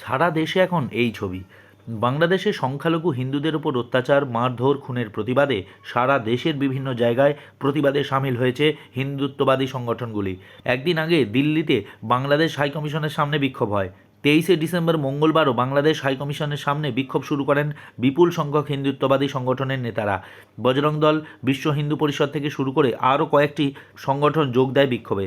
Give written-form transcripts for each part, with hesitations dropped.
সারা দেশে এখন এই ছবি। বাংলাদেশে সংখ্যালঘু হিন্দুদের ওপর অত্যাচার, মারধর, খুনের প্রতিবাদে সারা দেশের বিভিন্ন জায়গায় প্রতিবাদে সামিল হয়েছে হিন্দুত্ববাদী সংগঠনগুলি। একদিন আগে দিল্লিতে বাংলাদেশ হাইকমিশনের সামনে বিক্ষোভ হয়। 23শে ডিসেম্বর মঙ্গলবারও বাংলাদেশ হাইকমিশনের সামনে বিক্ষোভ শুরু করেন বিপুল সংখ্যক হিন্দুত্ববাদী সংগঠনের নেতারা। বজরং দল, বিশ্ব হিন্দু পরিষদ থেকে শুরু করে আরও কয়েকটি সংগঠন যোগ দেয় বিক্ষোভে।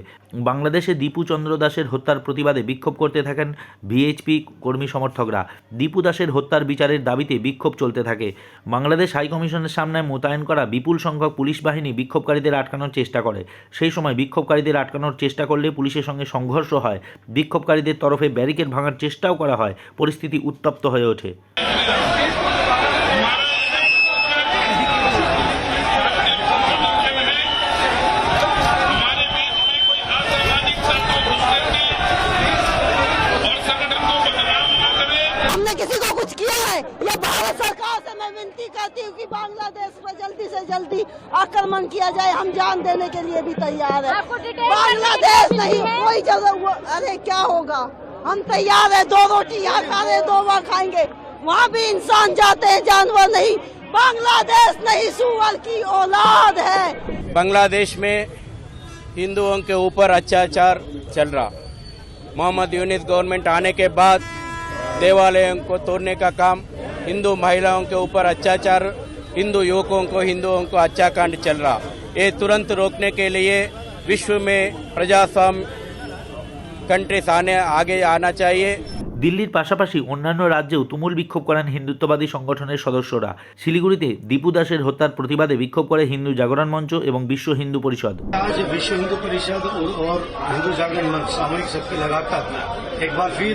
বাংলাদেশে দীপু চন্দ্র দাসের হত্যার প্রতিবাদে বিক্ষোভ করতে থাকেন ভিএইচপি কর্মী সমর্থকরা। দীপু দাসের হত্যার বিচারের দাবিতে বিক্ষোভ চলতে থাকে। বাংলাদেশ হাইকমিশনের সামনে মোতায়েন করা বিপুল সংখ্যক পুলিশ বাহিনী বিক্ষোভকারীদের আটকানোর চেষ্টা করে। সেই সময় বিক্ষোভকারীদের আটকানোর চেষ্টা করলে পুলিশের সঙ্গে সংঘর্ষ হয়। বিক্ষোভকারীদের তরফে ব্যারিকেড ভাঙার চেষ্টাও করা হয়। পরিস্থিতি উত্তপ্ত হয়ে ওঠে। हमने किसी को कुछ किया है? ये भारत सरकार से मैं विनती करती हूँ कि बांग्लादेश पर जल्दी से जल्दी आक्रमण किया जाए। हम जान देने के लिए भी तैयार है। बांग्लादेश नहीं, कोई जगह अरे क्या होगा, हम तैयार है। 2 रोटी यहाँ खा रहे, 2 बार खाएंगे। वहाँ भी इंसान जाते हैं, जानवर नहीं। बांग्लादेश नहीं, सुअर की औलाद है। बांग्लादेश में हिंदुओं के ऊपर अत्याचार चल रहा। मोहम्मद यूनिस गवर्नमेंट आने के बाद देवालयों को तोड़ने का काम, हिंदू महिलाओं के ऊपर अत्याचार, हिंदू युवकों को, हिंदुओं को हत्याकांड चल रहा। ये तुरंत रोकने के लिए विश्व में प्रजास्वाम्य कंट्रीज आगे आना चाहिए। দিল্লির পাশাপাশি অন্যান্য রাজ্যেও তুমুল বিক্ষোভ করেন হিন্দুত্ববাদী সংগঠনের সদস্যরা। শিলিগুড়িতে দীপু দাসের হত্যার প্রতিবাদে বিক্ষোভ করে হিন্দু জাগরণ মঞ্চ এবং বিশ্ব হিন্দু পরিষদ। आज विश्व हिंदू परिषद और हिंदू जागरण मंच सामूहिक सबके लगाकर एक बार फिर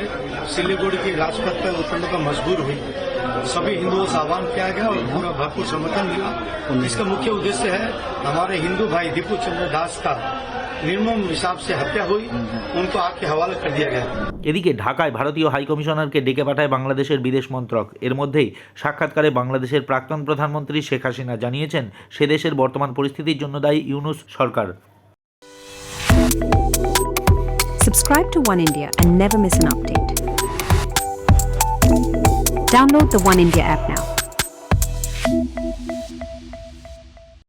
सिलीगुड़ी की राजपथ पर उतरने का मजबूर हुई। सभी हिंदुओं से आह्वान किया गया और पूरा भरपूर समर्थन मिला। इसका मुख्य उद्देश्य है हमारे हिंदू भाई दीपू चंद्र दास का निर्मम हिसाब से हत्या हुई, उनको आग के हवाले कर दिया गया। এদিকে ঢাকায় ভারতীয় হাইকমিশনারকে ডেকে পাঠায় বাংলাদেশের বিদেশ মন্ত্রক। এর মধ্যেই সাক্ষাৎকারে বাংলাদেশের প্রাক্তন প্রধানমন্ত্রী শেখ হাসিনা জানিয়েছেন সে দেশের বর্তমান পরিস্থিতির জন্য দায়ী ইউনূস সরকার। Subscribe to One India and never miss an update. Download the One India app now.